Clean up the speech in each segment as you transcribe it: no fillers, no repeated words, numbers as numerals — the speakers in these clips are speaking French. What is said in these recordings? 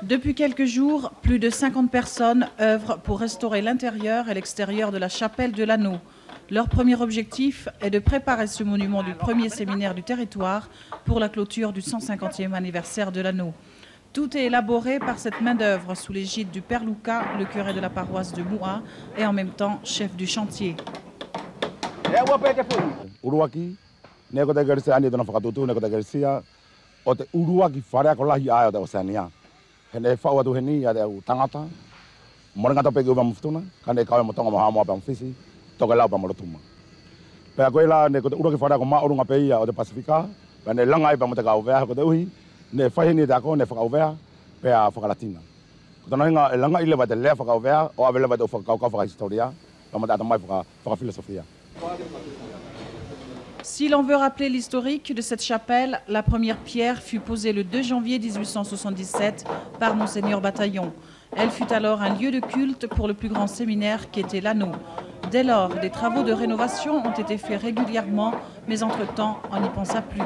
Depuis quelques jours, plus de 50 personnes œuvrent pour restaurer l'intérieur et l'extérieur de la chapelle de l'Anneau. Leur premier objectif est de préparer ce monument du premier séminaire du territoire pour la clôture du 150e anniversaire de l'Anneau. Tout est élaboré par cette main-d'œuvre sous l'égide du Père Luca, le curé de la paroisse de Moua, et en même temps chef du chantier. Si l'on veut rappeler l'historique de cette chapelle, la première pierre fut posée le 2 janvier 1877 par Monseigneur Bataillon. Elle fut alors un lieu de culte pour le plus grand séminaire qui était l'Anneau. Dès lors, des travaux de rénovation ont été faits régulièrement, mais entre-temps, on n'y pensa plus.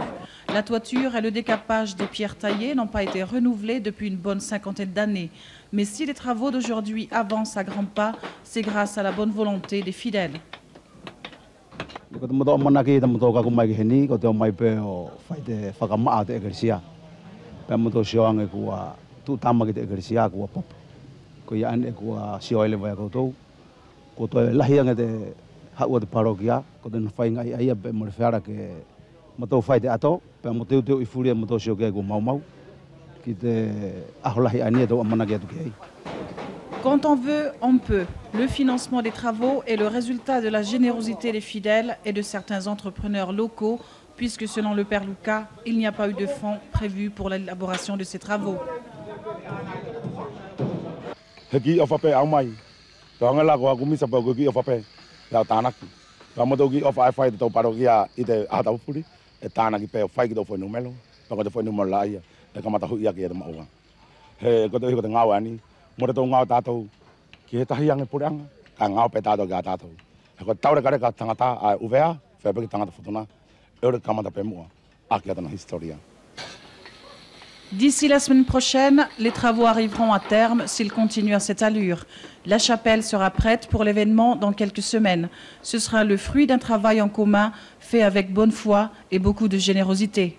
La toiture et le décapage des pierres taillées n'ont pas été renouvelés depuis une bonne cinquantaine d'années. Mais si les travaux d'aujourd'hui avancent à grands pas, c'est grâce à la bonne volonté des fidèles. Quand on veut, on peut. Le financement des travaux est le résultat de la générosité des fidèles et de certains entrepreneurs locaux, puisque selon le Père Luca, il n'y a pas eu de fonds prévus pour l'élaboration de ces travaux. D'ici la semaine prochaine, les travaux arriveront à terme s'ils continuent à cette allure. La chapelle sera prête pour l'événement dans quelques semaines. Ce sera le fruit d'un travail en commun fait avec bonne foi et beaucoup de générosité.